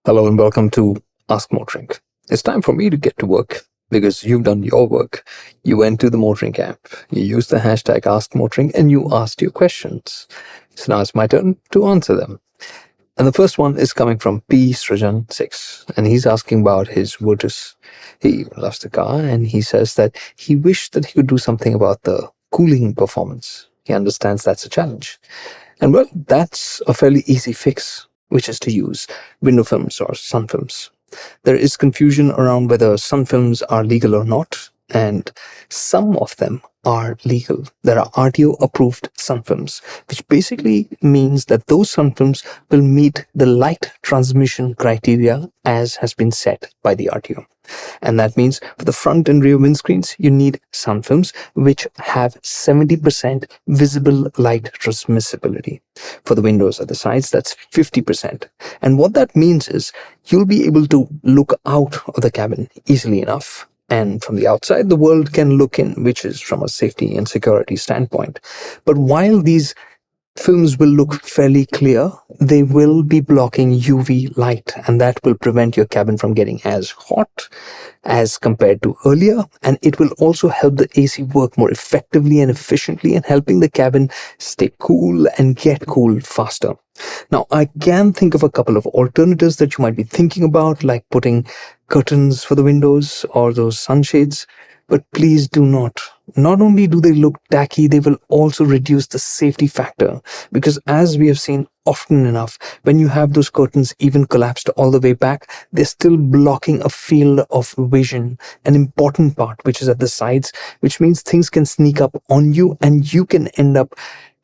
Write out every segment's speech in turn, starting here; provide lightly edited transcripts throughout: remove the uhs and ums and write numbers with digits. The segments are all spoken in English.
Hello and welcome to Ask MotorInc. It's time for me to get to work because you've done your work. You went to the MotorInc app, you used the hashtag AskMotorInc and you asked your questions. So now it's my turn to answer them. And the first one is coming from P. Srajan 6 and he's asking about his Virtus. He loves the car and he says that he wished that he could do something about the cooling performance. He understands that's a challenge. And well, that's a fairly easy fix, which is to use window films or sun films. There is confusion around whether sun films are legal or not, and some of them are legal. There are RTO approved sun films, which basically means that those sun films will meet the light transmission criteria as has been set by the RTO. And that means for the front and rear windscreens, you need sun films which have 70% visible light transmissibility. For the windows at the sides, that's 50%. And what that means is you'll be able to look out of the cabin easily enough. And from the outside, the world can look in, which is from a safety and security standpoint. But while these films will look fairly clear, they will be blocking UV light, and that will prevent your cabin from getting as hot as compared to earlier, and it will also help the AC work more effectively and efficiently and helping the cabin stay cool and get cool faster. Now, I can think of a couple of alternatives that you might be thinking about, like putting curtains for the windows or those sunshades. But please do not. Not only do they look tacky, they will also reduce the safety factor. Because as we have seen often enough, when you have those curtains even collapsed all the way back, they're still blocking a field of vision, an important part, which is at the sides, which means things can sneak up on you and you can end up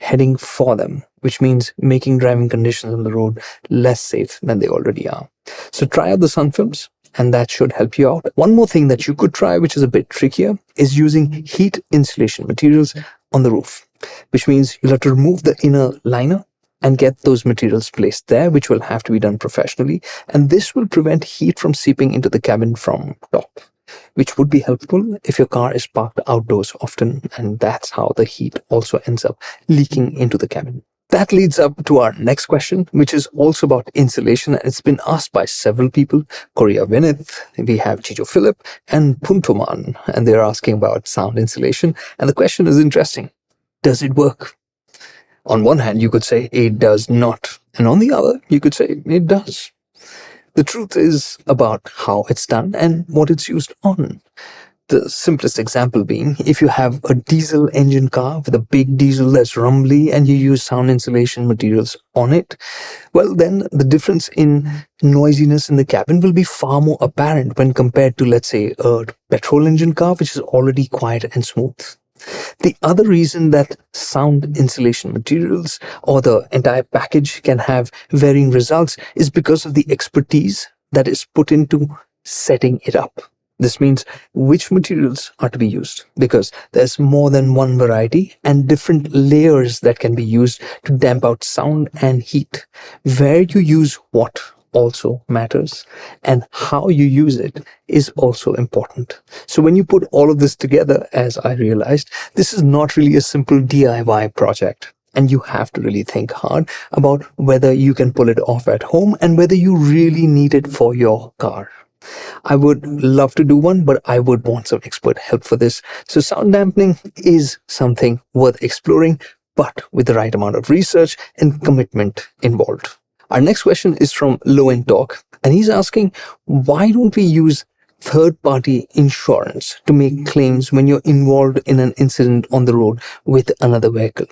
heading for them, which means making driving conditions on the road less safe than they already are. So try out the sun films, and that should help you out. One more thing that you could try, which is a bit trickier, is using heat insulation materials on the roof, which means you'll have to remove the inner liner and get those materials placed there, which will have to be done professionally. And this will prevent heat from seeping into the cabin from top, which would be helpful if your car is parked outdoors often. And that's how the heat also ends up leaking into the cabin. That leads up to our next question, which is also about insulation. It's been asked by several people. Korea Vinith, we have Chicho Philip and Puntoman, and they're asking about sound insulation. And the question is interesting. Does it work? On one hand, you could say it does not. And on the other, you could say it does. The truth is about how it's done and what it's used on. The simplest example being, if you have a diesel engine car with a big diesel that's rumbly and you use sound insulation materials on it, well then the difference in noisiness in the cabin will be far more apparent when compared to, let's say, a petrol engine car which is already quiet and smooth. The other reason that sound insulation materials or the entire package can have varying results is because of the expertise that is put into setting it up. This means which materials are to be used, because there's more than one variety and different layers that can be used to damp out sound and heat. Where you use what also matters, and how you use it is also important. So when you put all of this together, as I realized, this is not really a simple DIY project. And you have to really think hard about whether you can pull it off at home and whether you really need it for your car. I would love to do one, but I would want some expert help for this. So sound dampening is something worth exploring, but with the right amount of research and commitment involved. Our next question is from Low End Talk, and he's asking, why don't we use third-party insurance to make claims when you're involved in an incident on the road with another vehicle?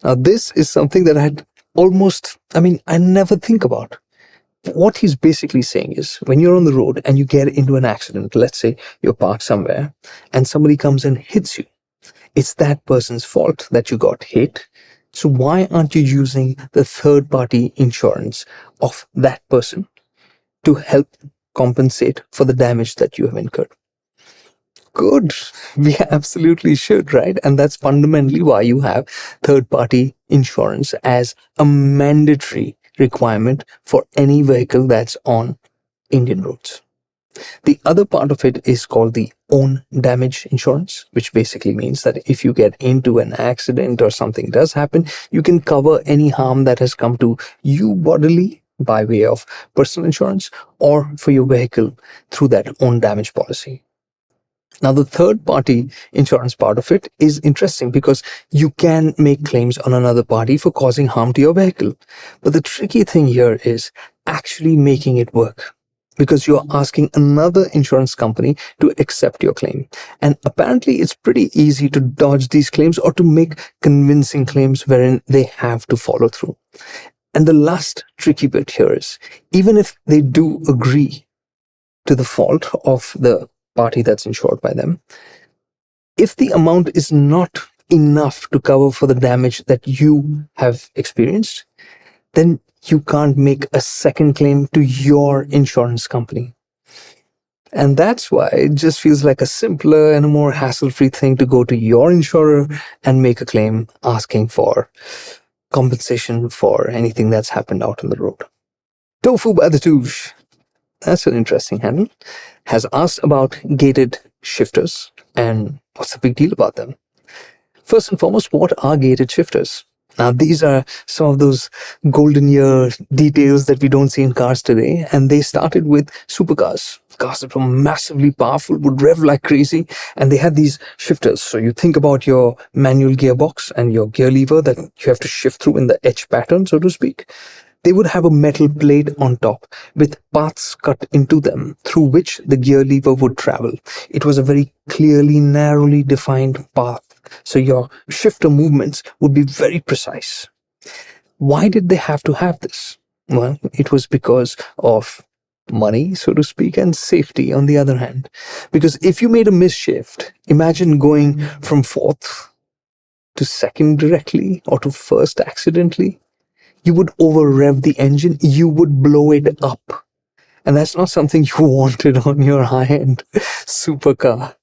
Now, this is something that I never think about. What he's basically saying is, when you're on the road and you get into an accident, let's say you're parked somewhere and somebody comes and hits you, it's that person's fault that you got hit. So why aren't you using the third-party insurance of that person to help compensate for the damage that you have incurred? Good. We absolutely should, right? And that's fundamentally why you have third-party insurance as a mandatory requirement for any vehicle that's on Indian roads. The other part of it is called the own damage insurance, which basically means that if you get into an accident or something does happen, you can cover any harm that has come to you bodily by way of personal insurance or for your vehicle through that own damage policy. Now, the third party insurance part of it is interesting because you can make claims on another party for causing harm to your vehicle. But the tricky thing here is actually making it work, because you're asking another insurance company to accept your claim. And apparently, it's pretty easy to dodge these claims or to make convincing claims wherein they have to follow through. And the last tricky bit here is, even if they do agree to the fault of the party that's insured by them, if the amount is not enough to cover for the damage that you have experienced, then you can't make a second claim to your insurance company. And that's why it just feels like a simpler and a more hassle-free thing to go to your insurer and make a claim asking for compensation for anything that's happened out on the road. Tofu by the Touche, that's an interesting handle, has asked about gated shifters and what's the big deal about them. First and foremost, what are gated shifters? Now, these are some of those golden year details that we don't see in cars today, and they started with supercars. Cars that were massively powerful, would rev like crazy, and they had these shifters. So you think about your manual gearbox and your gear lever that you have to shift through in the H pattern, so to speak. They would have a metal plate on top with paths cut into them through which the gear lever would travel. It was a very clearly, narrowly defined path, so your shifter movements would be very precise. Why did they have to have this? Well, it was because of money, so to speak, and safety on the other hand. Because if you made a misshift, imagine going from fourth to second directly or to first accidentally. You would over rev the engine, you would blow it up. And that's not something you wanted on your high-end supercar.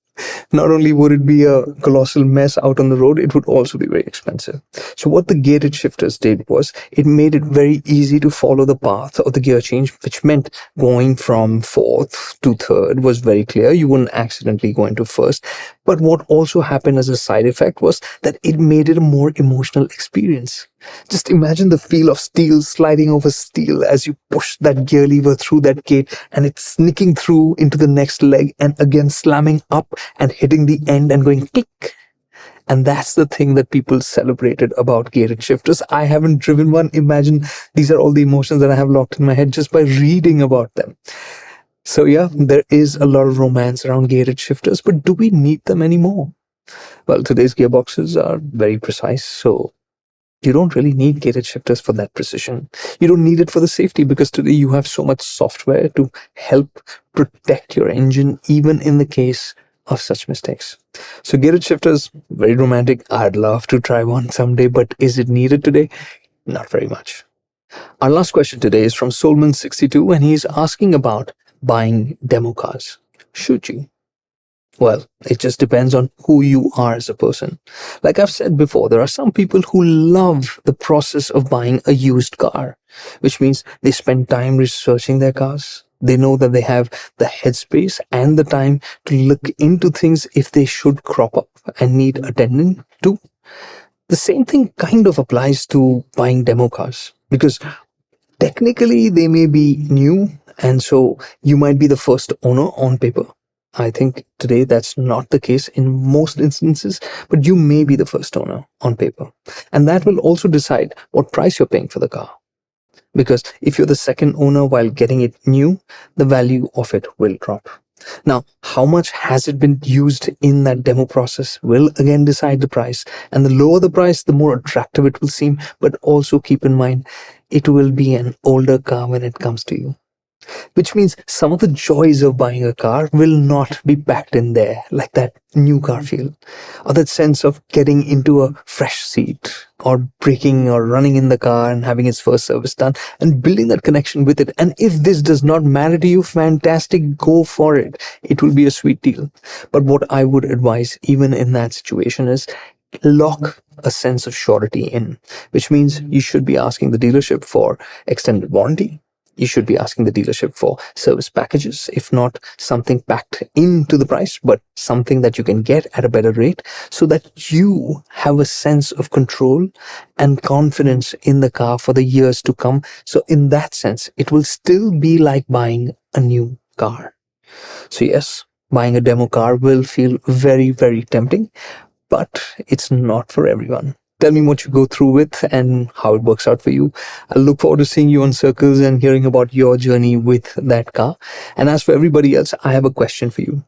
Not only would it be a colossal mess out on the road, it would also be very expensive. So what the gated shifters did was, it made it very easy to follow the path of the gear change, which meant going from fourth to third was very clear. You wouldn't accidentally go into first. But what also happened as a side effect was that it made it a more emotional experience. Just imagine the feel of steel sliding over steel as you push that gear lever through that gate, and it's sneaking through into the next leg and again slamming up and hitting the end and going click. And that's the thing that people celebrated about gated shifters. I haven't driven one. Imagine these are all the emotions that I have locked in my head just by reading about them. So yeah, there is a lot of romance around gated shifters, but do we need them anymore? Well, today's gearboxes are very precise, so you don't really need gated shifters for that precision. You don't need it for the safety, because today you have so much software to help protect your engine even in the case of such mistakes. So gated shifters, very romantic. I'd love to try one someday, but is it needed today? Not very much. Our last question today is from Solman62, and he's asking about buying demo cars. Should you? Well, it just depends on who you are as a person. Like I've said before, there are some people who love the process of buying a used car, which means they spend time researching their cars. They know that they have the headspace and the time to look into things if they should crop up and need attending to. The same thing kind of applies to buying demo cars, because technically they may be new, and so you might be the first owner on paper. I think today that's not the case in most instances, but you may be the first owner on paper. And that will also decide what price you're paying for the car. Because if you're the second owner while getting it new, the value of it will drop. Now, how much has it been used in that demo process will again decide the price. And the lower the price, the more attractive it will seem. But also keep in mind, it will be an older car when it comes to you. Which means some of the joys of buying a car will not be packed in there, like that new car feel, or that sense of getting into a fresh seat, or braking or running in the car and having its first service done and building that connection with it. And if this does not matter to you, fantastic, go for it. It will be a sweet deal. But what I would advise even in that situation is lock a sense of surety in, which means you should be asking the dealership for extended warranty. you should be asking the dealership for service packages, if not something packed into the price, but something that you can get at a better rate so that you have a sense of control and confidence in the car for the years to come. So in that sense, it will still be like buying a new car. So yes, buying a demo car will feel very, very tempting, but it's not for everyone. Tell me what you go through with and how it works out for you. I look forward to seeing you on Circles and hearing about your journey with that car. And as for everybody else, I have a question for you.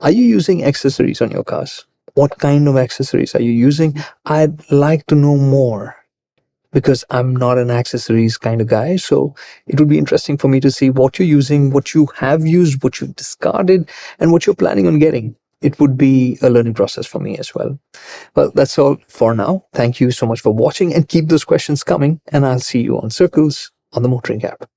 Are you using accessories on your cars? What kind of accessories are you using? I'd like to know more, because I'm not an accessories kind of guy. So it would be interesting for me to see what you're using, what you have used, what you discarded, and what you're planning on getting. It would be a learning process for me as well. Well, that's all for now. Thank you so much for watching, and keep those questions coming, and I'll see you on Circles on the MotorInc app.